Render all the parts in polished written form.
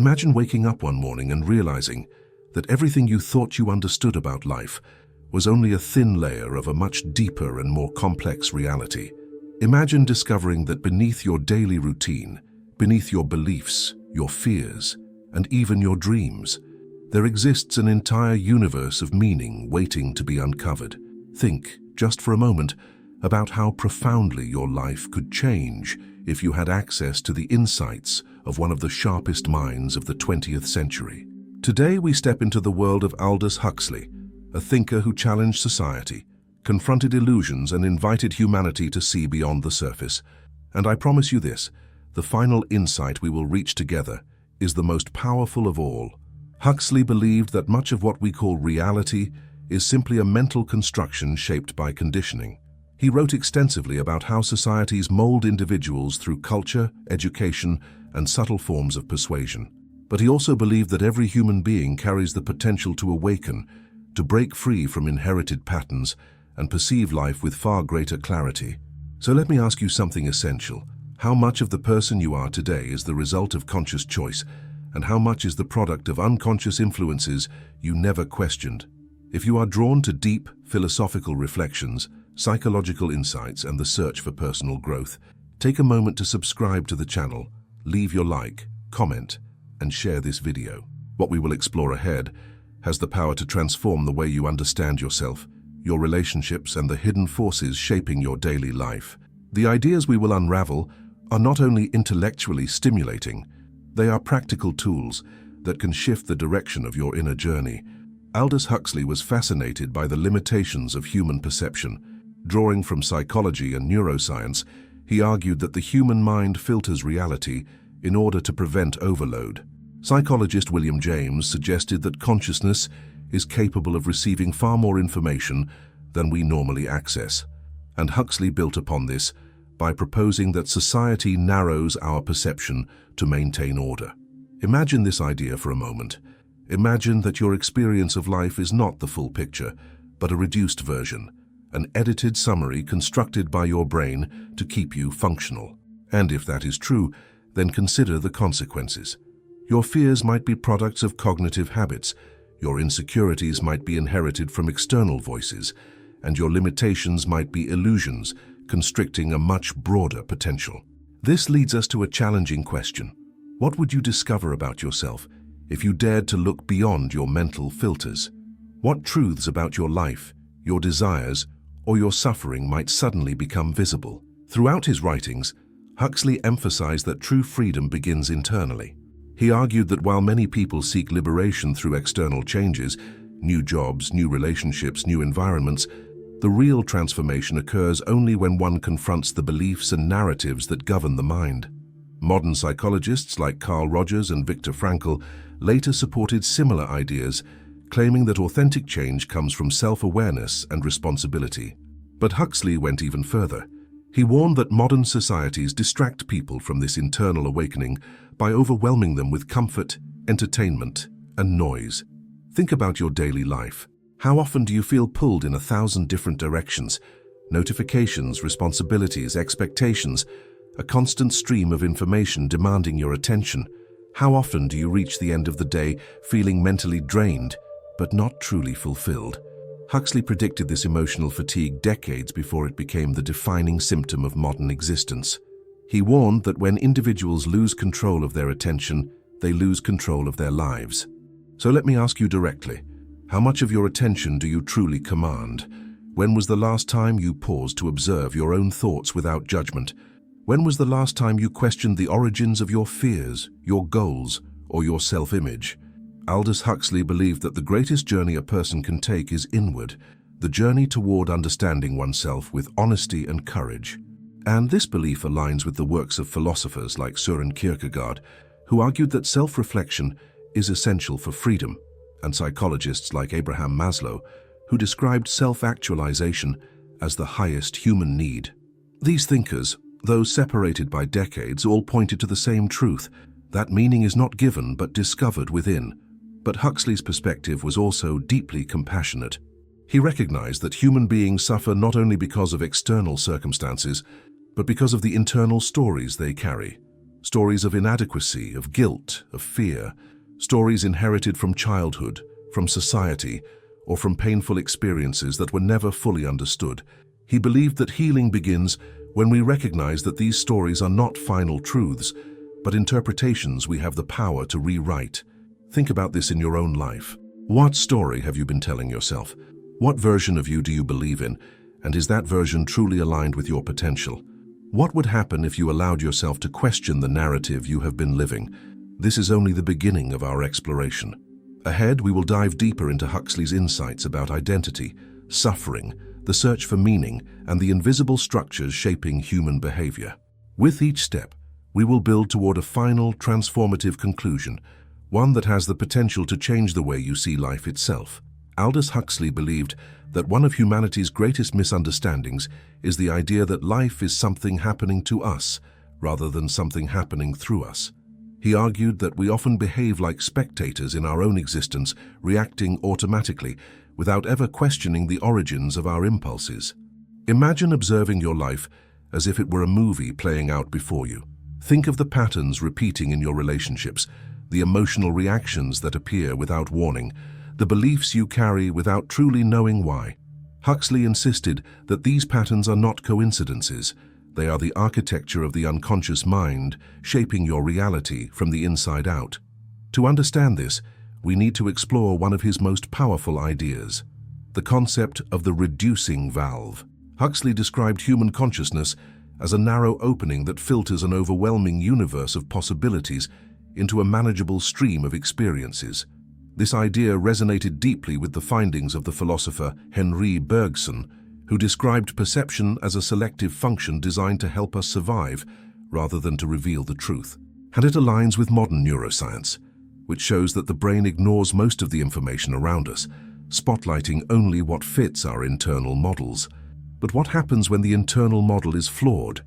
Imagine waking up one morning and realizing that everything you thought you understood about life was only a thin layer of a much deeper and more complex reality. Imagine discovering that beneath your daily routine, beneath your beliefs, your fears, and even your dreams, there exists an entire universe of meaning waiting to be uncovered. Think, just for a moment, about how profoundly your life could change if you had access to the insights of one of the sharpest minds of the 20th century. Today we step into the world of Aldous Huxley, a thinker who challenged society, confronted illusions, and invited humanity to see beyond the surface. And I promise you this, the final insight we will reach together is the most powerful of all. Huxley believed that much of what we call reality is simply a mental construction shaped by conditioning. He wrote extensively about how societies mold individuals through culture, education, and subtle forms of persuasion. But he also believed that every human being carries the potential to awaken, to break free from inherited patterns, and perceive life with far greater clarity. So let me ask you something essential. How much of the person you are today is the result of conscious choice, and how much is the product of unconscious influences you never questioned? If you are drawn to deep, philosophical reflections, psychological insights, and the search for personal growth, take a moment to subscribe to the channel, leave your like, comment, and share this video. What we will explore ahead has the power to transform the way you understand yourself, your relationships, and the hidden forces shaping your daily life. The ideas we will unravel are not only intellectually stimulating, they are practical tools that can shift the direction of your inner journey. Aldous Huxley was fascinated by the limitations of human perception. Drawing from psychology and neuroscience, he argued that the human mind filters reality in order to prevent overload. Psychologist William James suggested that consciousness is capable of receiving far more information than we normally access. And Huxley built upon this by proposing that society narrows our perception to maintain order. Imagine this idea for a moment. Imagine that your experience of life is not the full picture, but a reduced version, an edited summary constructed by your brain to keep you functional. And if that is true, then consider the consequences. Your fears might be products of cognitive habits, your insecurities might be inherited from external voices, and your limitations might be illusions, constricting a much broader potential. This leads us to a challenging question. What would you discover about yourself if you dared to look beyond your mental filters? What truths about your life, your desires, or your suffering might suddenly become visible? Throughout his writings, Huxley emphasized that true freedom begins internally. He argued that while many people seek liberation through external changes, new jobs, new relationships, new environments, the real transformation occurs only when one confronts the beliefs and narratives that govern the mind. Modern psychologists like Carl Rogers and Viktor Frankl later supported similar ideas, claiming that authentic change comes from self-awareness and responsibility. But Huxley went even further. He warned that modern societies distract people from this internal awakening by overwhelming them with comfort, entertainment, and noise. Think about your daily life. How often do you feel pulled in 1,000 different directions? Notifications, responsibilities, expectations, a constant stream of information demanding your attention. How often do you reach the end of the day feeling mentally drained, but not truly fulfilled? Huxley predicted this emotional fatigue decades before it became the defining symptom of modern existence. He warned that when individuals lose control of their attention, they lose control of their lives. So let me ask you directly, how much of your attention do you truly command? When was the last time you paused to observe your own thoughts without judgment? When was the last time you questioned the origins of your fears, your goals, or your self-image? Aldous Huxley believed that the greatest journey a person can take is inward, the journey toward understanding oneself with honesty and courage. And this belief aligns with the works of philosophers like Søren Kierkegaard, who argued that self-reflection is essential for freedom, and psychologists like Abraham Maslow, who described self-actualization as the highest human need. These thinkers, though separated by decades, all pointed to the same truth, that meaning is not given but discovered within. But Huxley's perspective was also deeply compassionate. He recognized that human beings suffer not only because of external circumstances, but because of the internal stories they carry. Stories of inadequacy, of guilt, of fear, stories inherited from childhood, from society, or from painful experiences that were never fully understood. He believed that healing begins when we recognize that these stories are not final truths, but interpretations we have the power to rewrite. Think about this in your own life. What story have you been telling yourself? What version of you do you believe in? And is that version truly aligned with your potential? What would happen if you allowed yourself to question the narrative you have been living? This is only the beginning of our exploration. Ahead, we will dive deeper into Huxley's insights about identity, suffering, the search for meaning, and the invisible structures shaping human behavior. With each step, we will build toward a final, transformative conclusion, one that has the potential to change the way you see life itself. Aldous Huxley believed that one of humanity's greatest misunderstandings is the idea that life is something happening to us, rather than something happening through us. He argued that we often behave like spectators in our own existence, reacting automatically, without ever questioning the origins of our impulses. Imagine observing your life as if it were a movie playing out before you. Think of the patterns repeating in your relationships, the emotional reactions that appear without warning, the beliefs you carry without truly knowing why. Huxley insisted that these patterns are not coincidences. They are the architecture of the unconscious mind, shaping your reality from the inside out. To understand this, we need to explore one of his most powerful ideas, the concept of the reducing valve. Huxley described human consciousness as a narrow opening that filters an overwhelming universe of possibilities into a manageable stream of experiences. This idea resonated deeply with the findings of the philosopher Henri Bergson, who described perception as a selective function designed to help us survive rather than to reveal the truth. And it aligns with modern neuroscience, which shows that the brain ignores most of the information around us, spotlighting only what fits our internal models. But what happens when the internal model is flawed?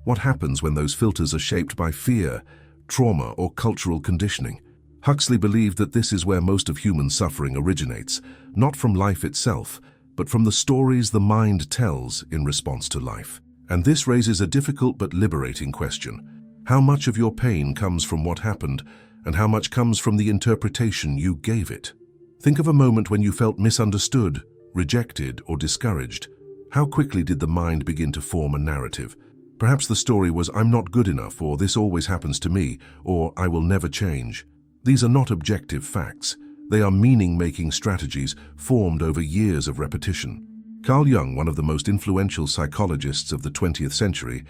What happens when those filters are shaped by fear, trauma, or cultural conditioning? Huxley believed that this is where most of human suffering originates, not from life itself, but from the stories the mind tells in response to life. And this raises a difficult but liberating question. How much of your pain comes from what happened, and how much comes from the interpretation you gave it? Think of a moment when you felt misunderstood, rejected, or discouraged. How quickly did the mind begin to form a narrative? Perhaps the story was, "I'm not good enough," or "this always happens to me," or "I will never change." These are not objective facts. They are meaning-making strategies formed over years of repetition. Carl Jung, one of the most influential psychologists of the 20th century,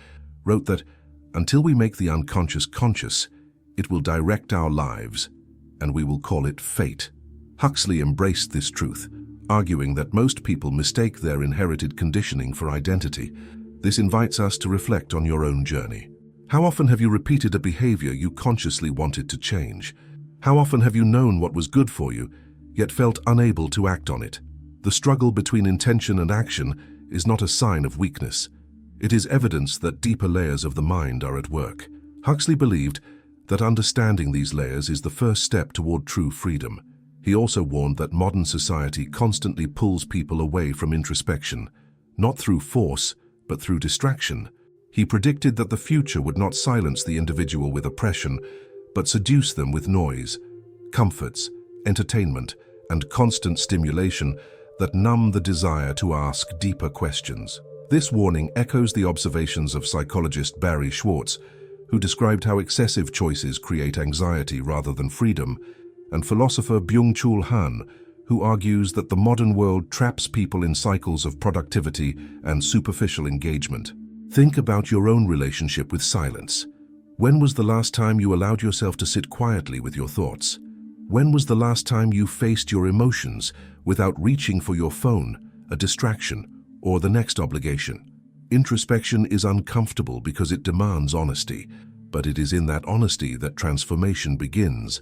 wrote that, "Until we make the unconscious conscious, it will direct our lives, and we will call it fate." Huxley embraced this truth, arguing that most people mistake their inherited conditioning for identity. This invites us to reflect on your own journey. How often have you repeated a behavior you consciously wanted to change? How often have you known what was good for you, yet felt unable to act on it? The struggle between intention and action is not a sign of weakness. It is evidence that deeper layers of the mind are at work. Huxley believed that understanding these layers is the first step toward true freedom. He also warned that modern society constantly pulls people away from introspection, not through force, but through distraction. He predicted that the future would not silence the individual with oppression, but seduce them with noise, comforts, entertainment, and constant stimulation that numb the desire to ask deeper questions. This warning echoes the observations of psychologist Barry Schwartz, who described how excessive choices create anxiety rather than freedom, and philosopher Byung-Chul Han, who argues that the modern world traps people in cycles of productivity and superficial engagement. Think about your own relationship with silence. When was the last time you allowed yourself to sit quietly with your thoughts? When was the last time you faced your emotions without reaching for your phone, a distraction, or the next obligation? Introspection is uncomfortable because it demands honesty, but it is in that honesty that transformation begins.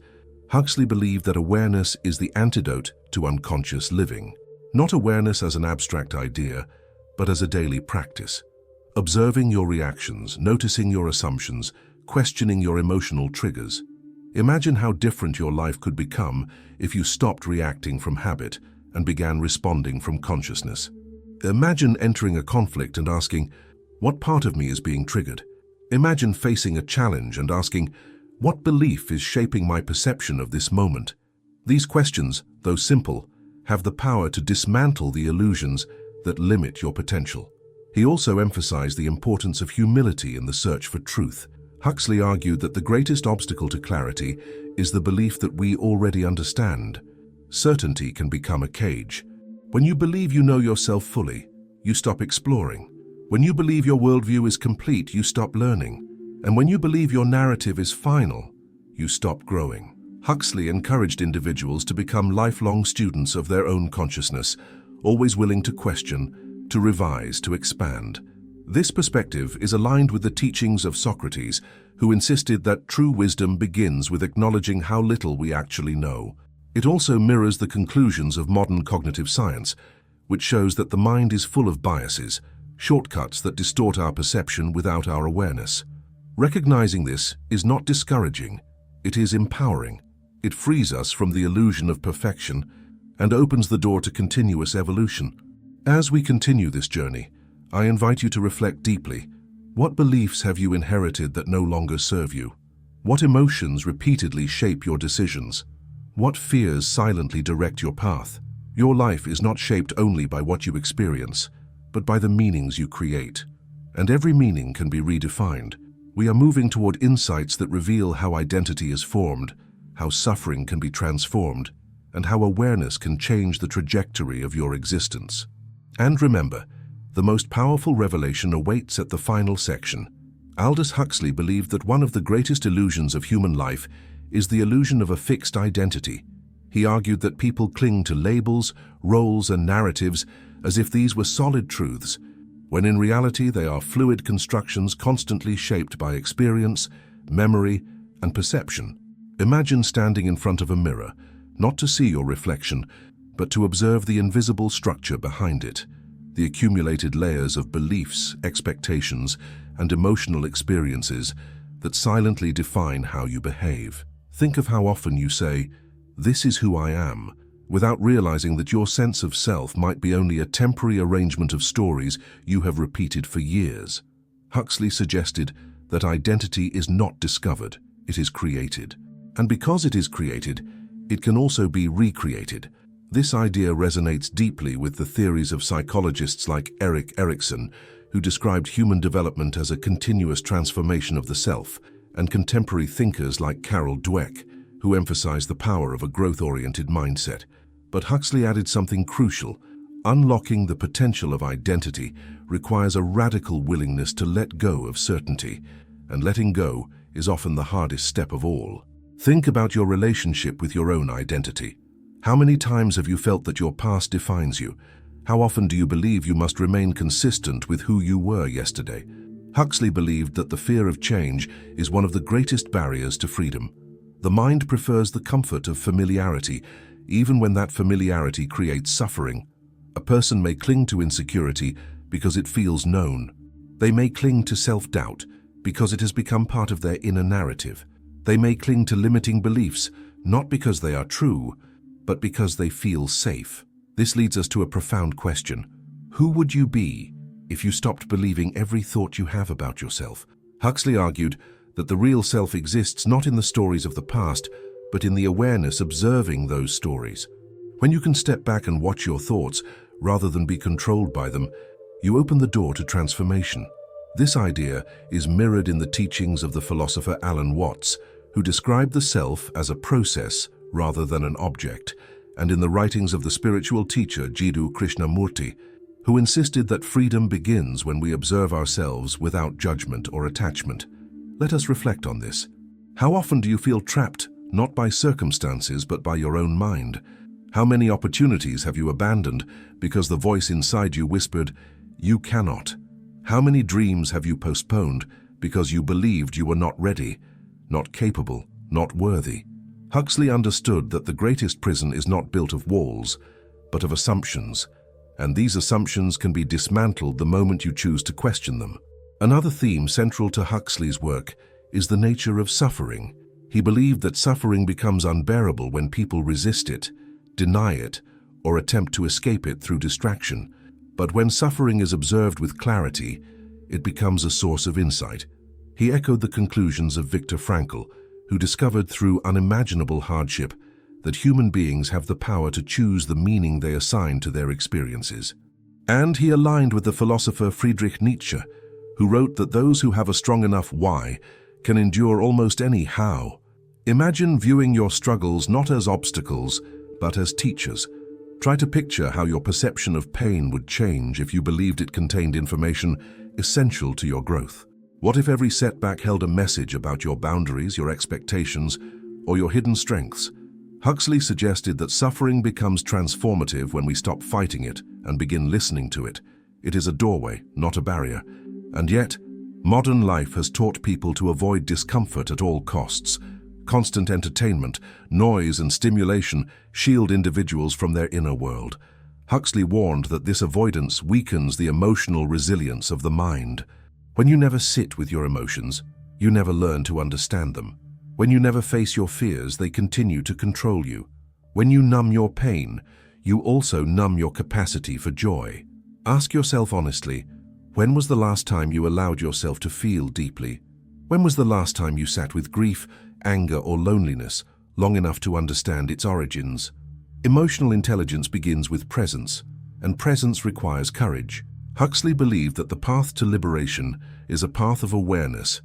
Huxley believed that awareness is the antidote to unconscious living. Not awareness as an abstract idea, but as a daily practice. Observing your reactions, noticing your assumptions, questioning your emotional triggers. Imagine how different your life could become if you stopped reacting from habit and began responding from consciousness. Imagine entering a conflict and asking, "What part of me is being triggered?" Imagine facing a challenge and asking, what belief is shaping my perception of this moment? These questions, though simple, have the power to dismantle the illusions that limit your potential. He also emphasized the importance of humility in the search for truth. Huxley argued that the greatest obstacle to clarity is the belief that we already understand. Certainty can become a cage. When you believe you know yourself fully, you stop exploring. When you believe your worldview is complete, you stop learning. And when you believe your narrative is final, you stop growing. Huxley encouraged individuals to become lifelong students of their own consciousness, always willing to question, to revise, to expand. This perspective is aligned with the teachings of Socrates, who insisted that true wisdom begins with acknowledging how little we actually know. It also mirrors the conclusions of modern cognitive science, which shows that the mind is full of biases, shortcuts that distort our perception without our awareness. Recognizing this is not discouraging, it is empowering. It frees us from the illusion of perfection and opens the door to continuous evolution. As we continue this journey, I invite you to reflect deeply. What beliefs have you inherited that no longer serve you? What emotions repeatedly shape your decisions? What fears silently direct your path? Your life is not shaped only by what you experience, but by the meanings you create. And every meaning can be redefined. We are moving toward insights that reveal how identity is formed, how suffering can be transformed, and how awareness can change the trajectory of your existence. And remember, the most powerful revelation awaits at the final section. Aldous Huxley believed that one of the greatest illusions of human life is the illusion of a fixed identity. He argued that people cling to labels, roles, and narratives as if these were solid truths, when in reality they are fluid constructions constantly shaped by experience, memory, and perception. Imagine standing in front of a mirror, not to see your reflection, but to observe the invisible structure behind it, the accumulated layers of beliefs, expectations, and emotional experiences that silently define how you behave. Think of how often you say, "This is who I am," without realizing that your sense of self might be only a temporary arrangement of stories you have repeated for years. Huxley suggested that identity is not discovered, it is created. And because it is created, it can also be recreated. This idea resonates deeply with the theories of psychologists like Erik Erikson, who described human development as a continuous transformation of the self, and contemporary thinkers like Carol Dweck, who emphasized the power of a growth-oriented mindset. But Huxley added something crucial. Unlocking the potential of identity requires a radical willingness to let go of certainty, and letting go is often the hardest step of all. Think about your relationship with your own identity. How many times have you felt that your past defines you? How often do you believe you must remain consistent with who you were yesterday? Huxley believed that the fear of change is one of the greatest barriers to freedom. The mind prefers the comfort of familiarity, even when that familiarity creates suffering. A person may cling to insecurity because it feels known. They may cling to self-doubt because it has become part of their inner narrative. They may cling to limiting beliefs, not because they are true, but because they feel safe. This leads us to a profound question. Who would you be if you stopped believing every thought you have about yourself? Huxley argued that the real self exists not in the stories of the past, but in the awareness observing those stories. When you can step back and watch your thoughts, rather than be controlled by them, you open the door to transformation. This idea is mirrored in the teachings of the philosopher Alan Watts, who described the self as a process rather than an object, and in the writings of the spiritual teacher Jiddu Krishnamurti, who insisted that freedom begins when we observe ourselves without judgment or attachment. Let us reflect on this. How often do you feel trapped, not by circumstances, but by your own mind? How many opportunities have you abandoned because the voice inside you whispered, "You cannot"? How many dreams have you postponed because you believed you were not ready, not capable, not worthy? Huxley understood that the greatest prison is not built of walls, but of assumptions, and these assumptions can be dismantled the moment you choose to question them. Another theme central to Huxley's work is the nature of suffering. He believed that suffering becomes unbearable when people resist it, deny it, or attempt to escape it through distraction. But when suffering is observed with clarity, it becomes a source of insight. He echoed the conclusions of Viktor Frankl, who discovered through unimaginable hardship that human beings have the power to choose the meaning they assign to their experiences. And he aligned with the philosopher Friedrich Nietzsche, who wrote that those who have a strong enough why can endure almost any how. Imagine viewing your struggles not as obstacles, but as teachers. Try to picture how your perception of pain would change if you believed it contained information essential to your growth. What if every setback held a message about your boundaries, your expectations, or your hidden strengths? Huxley suggested that suffering becomes transformative when we stop fighting it and begin listening to it. It is a doorway, not a barrier. And yet, modern life has taught people to avoid discomfort at all costs. Constant entertainment, noise, and stimulation shield individuals from their inner world. Huxley warned that this avoidance weakens the emotional resilience of the mind. When you never sit with your emotions, you never learn to understand them. When you never face your fears, they continue to control you. When you numb your pain, you also numb your capacity for joy. Ask yourself honestly, when was the last time you allowed yourself to feel deeply? When was the last time you sat with grief, anger, or loneliness long enough to understand its origins? Emotional intelligence begins with presence, and presence requires courage. Huxley believed that the path to liberation is a path of awareness,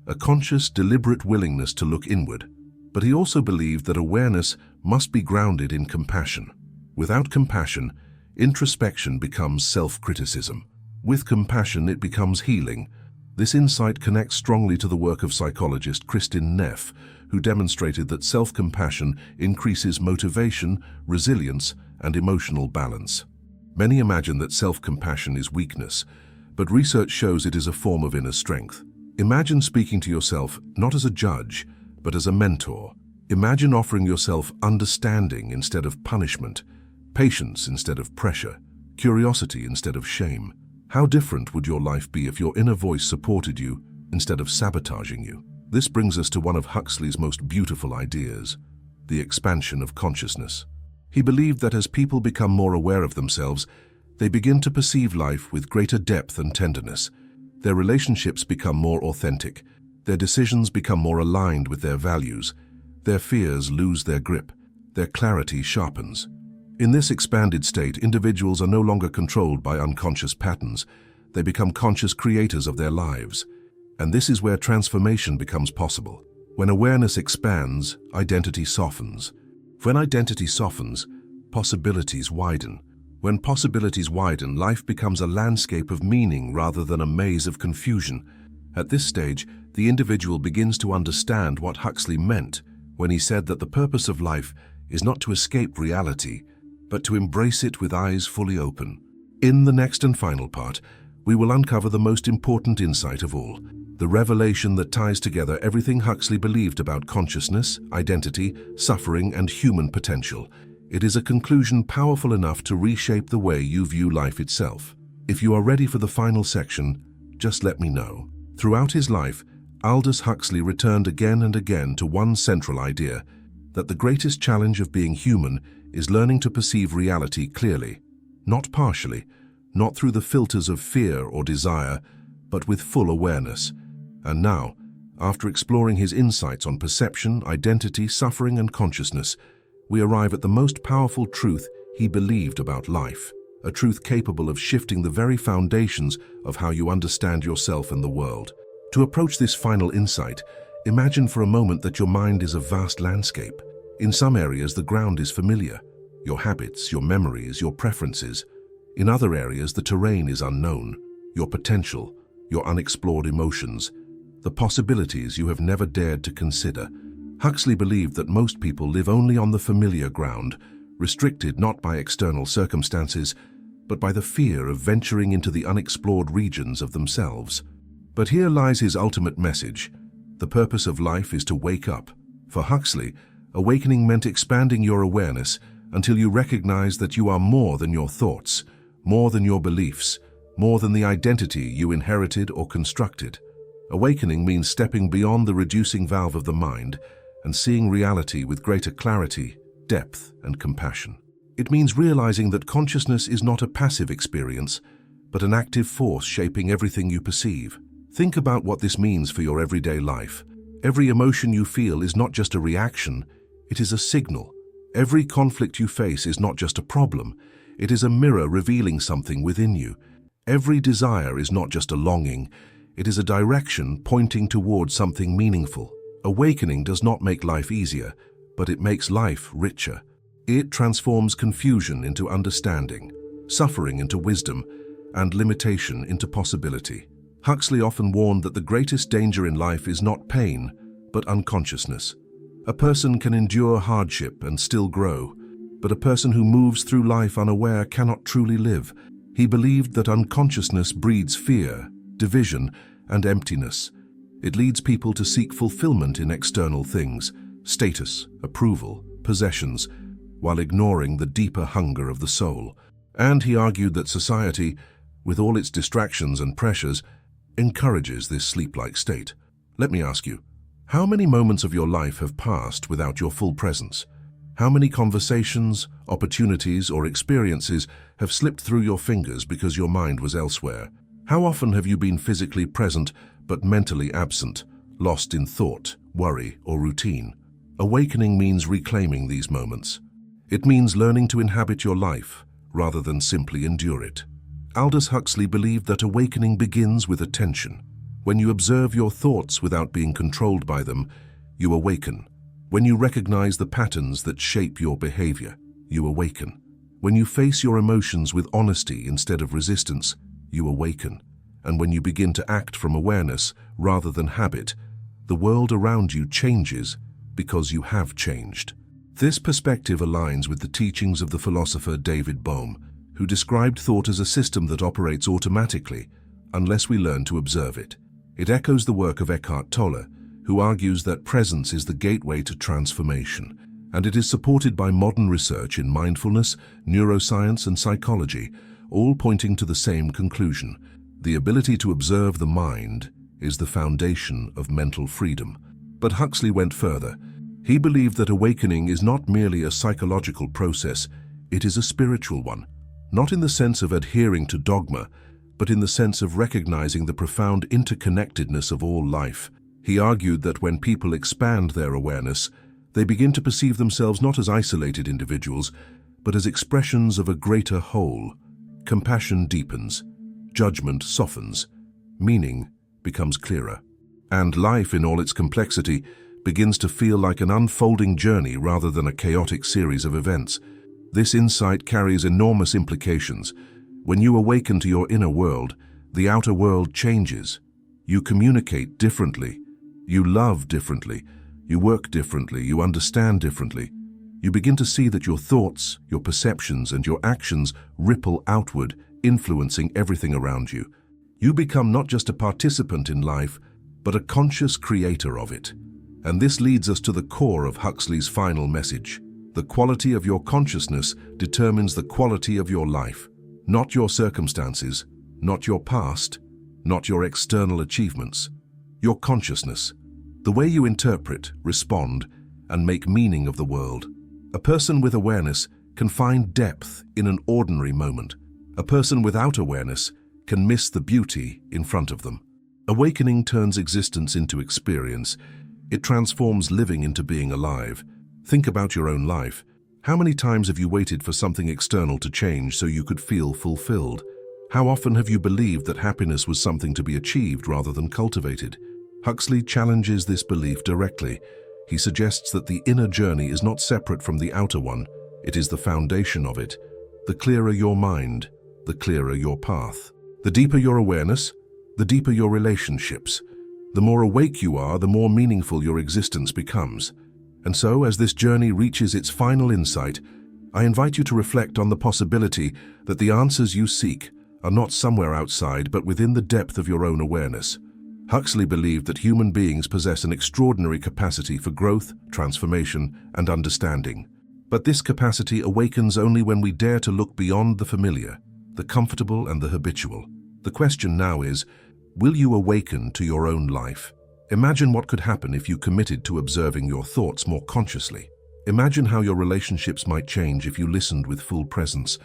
a conscious, deliberate willingness to look inward. But he also believed that awareness must be grounded in compassion. Without compassion, introspection becomes self-criticism. With compassion, it becomes healing. This insight connects strongly to the work of psychologist Kristin Neff, who demonstrated that self-compassion increases motivation, resilience, and emotional balance. Many imagine that self-compassion is weakness, but research shows it is a form of inner strength. Imagine speaking to yourself not as a judge, but as a mentor. Imagine offering yourself understanding instead of punishment, patience instead of pressure, curiosity instead of shame. How different would your life be if your inner voice supported you instead of sabotaging you? This brings us to one of Huxley's most beautiful ideas, the expansion of consciousness. He believed that as people become more aware of themselves, they begin to perceive life with greater depth and tenderness. Their relationships become more authentic. Their decisions become more aligned with their values. Their fears lose their grip. Their clarity sharpens. In this expanded state, individuals are no longer controlled by unconscious patterns. They become conscious creators of their lives. And this is where transformation becomes possible. When awareness expands, identity softens. When identity softens, possibilities widen. When possibilities widen, life becomes a landscape of meaning rather than a maze of confusion. At this stage, the individual begins to understand what Huxley meant when he said that the purpose of life is not to escape reality, but to embrace it with eyes fully open. In the next and final part, we will uncover the most important insight of all, the revelation that ties together everything Huxley believed about consciousness, identity, suffering, and human potential. It is a conclusion powerful enough to reshape the way you view life itself. If you are ready for the final section, just let me know. Throughout his life, Aldous Huxley returned again and again to one central idea, that the greatest challenge of being human is learning to perceive reality clearly, not partially, not through the filters of fear or desire, but with full awareness. And now, after exploring his insights on perception, identity, suffering, and consciousness, we arrive at the most powerful truth he believed about life, a truth capable of shifting the very foundations of how you understand yourself and the world. To approach this final insight, imagine for a moment that your mind is a vast landscape. In some areas, the ground is familiar, your habits, your memories, your preferences. In other areas, the terrain is unknown, your potential, your unexplored emotions, the possibilities you have never dared to consider. Huxley believed that most people live only on the familiar ground, restricted not by external circumstances, but by the fear of venturing into the unexplored regions of themselves. But here lies his ultimate message. The purpose of life is to wake up. For Huxley, awakening meant expanding your awareness until you recognize that you are more than your thoughts, more than your beliefs, more than the identity you inherited or constructed. Awakening means stepping beyond the reducing valve of the mind and seeing reality with greater clarity, depth, and compassion. It means realizing that consciousness is not a passive experience, but an active force shaping everything you perceive. Think about what this means for your everyday life. Every emotion you feel is not just a reaction, it is a signal. Every conflict you face is not just a problem, it is a mirror revealing something within you. Every desire is not just a longing, it is a direction pointing towards something meaningful. Awakening does not make life easier, but it makes life richer. It transforms confusion into understanding, suffering into wisdom, and limitation into possibility. Huxley often warned that the greatest danger in life is not pain, but unconsciousness. A person can endure hardship and still grow, but a person who moves through life unaware cannot truly live. He believed that unconsciousness breeds fear, division, and emptiness. It leads people to seek fulfillment in external things, status, approval, possessions, while ignoring the deeper hunger of the soul. And he argued that society, with all its distractions and pressures, encourages this sleep-like state. Let me ask you, how many moments of your life have passed without your full presence? How many conversations, opportunities, or experiences have slipped through your fingers because your mind was elsewhere? How often have you been physically present but mentally absent, lost in thought, worry, or routine? Awakening means reclaiming these moments. It means learning to inhabit your life rather than simply endure it. Aldous Huxley believed that awakening begins with attention. When you observe your thoughts without being controlled by them, you awaken. When you recognize the patterns that shape your behavior, you awaken. When you face your emotions with honesty instead of resistance, you awaken. And when you begin to act from awareness rather than habit, the world around you changes because you have changed. This perspective aligns with the teachings of the philosopher David Bohm, who described thought as a system that operates automatically unless we learn to observe it. It echoes the work of Eckhart Tolle, who argues that presence is the gateway to transformation, and it is supported by modern research in mindfulness, neuroscience, and psychology, all pointing to the same conclusion. The ability to observe the mind is the foundation of mental freedom. But Huxley went further. He believed that awakening is not merely a psychological process, it is a spiritual one. Not in the sense of adhering to dogma, but in the sense of recognizing the profound interconnectedness of all life. He argued that when people expand their awareness, they begin to perceive themselves not as isolated individuals, but as expressions of a greater whole. Compassion deepens, judgment softens, meaning becomes clearer, and life in all its complexity begins to feel like an unfolding journey rather than a chaotic series of events. This insight carries enormous implications. When you awaken to your inner world, the outer world changes. You communicate differently. You love differently. You work differently. You understand differently. You begin to see that your thoughts, your perceptions, and your actions ripple outward, influencing everything around you. You become not just a participant in life, but a conscious creator of it. And this leads us to the core of Huxley's final message. The quality of your consciousness determines the quality of your life. Not your circumstances, not your past, not your external achievements. Your consciousness, the way you interpret, respond, and make meaning of the world. A person with awareness can find depth in an ordinary moment. A person without awareness can miss the beauty in front of them. Awakening turns existence into experience. It transforms living into being alive. Think about your own life. How many times have you waited for something external to change so you could feel fulfilled? How often have you believed that happiness was something to be achieved rather than cultivated? Huxley challenges this belief directly. He suggests that the inner journey is not separate from the outer one. It is the foundation of it. The clearer your mind, the clearer your path. The deeper your awareness, the deeper your relationships. The more awake you are, the more meaningful your existence becomes. And so, as this journey reaches its final insight, I invite you to reflect on the possibility that the answers you seek are not somewhere outside, but within the depth of your own awareness. Huxley believed that human beings possess an extraordinary capacity for growth, transformation, and understanding. But this capacity awakens only when we dare to look beyond the familiar, the comfortable, and the habitual. The question now is, will you awaken to your own life? Imagine what could happen if you committed to observing your thoughts more consciously. Imagine how your relationships might change if you listened with full presence.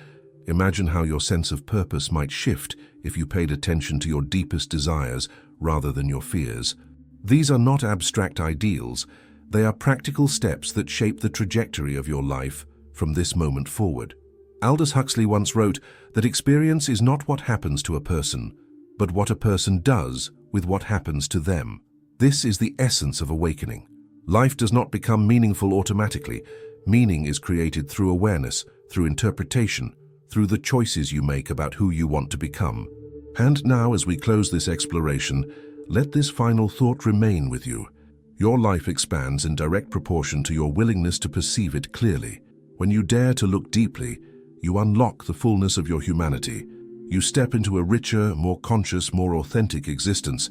Imagine how your sense of purpose might shift if you paid attention to your deepest desires rather than your fears. These are not abstract ideals, they are practical steps that shape the trajectory of your life from this moment forward. Aldous Huxley once wrote that experience is not what happens to a person, but what a person does with what happens to them. This is the essence of awakening. Life does not become meaningful automatically. Meaning is created through awareness, through interpretation, through the choices you make about who you want to become. And now, as we close this exploration, let this final thought remain with you. Your life expands in direct proportion to your willingness to perceive it clearly. When you dare to look deeply, you unlock the fullness of your humanity. You step into a richer, more conscious, more authentic existence,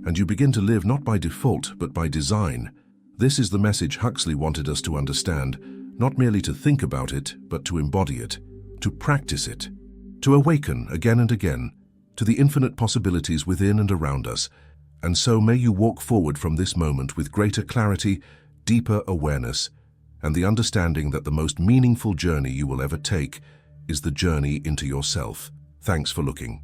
and you begin to live not by default, but by design. This is the message Huxley wanted us to understand, not merely to think about it, but to embody it, to practice it, to awaken again and again to the infinite possibilities within and around us. And so may you walk forward from this moment with greater clarity, deeper awareness, and the understanding that the most meaningful journey you will ever take is the journey into yourself. Thanks for looking.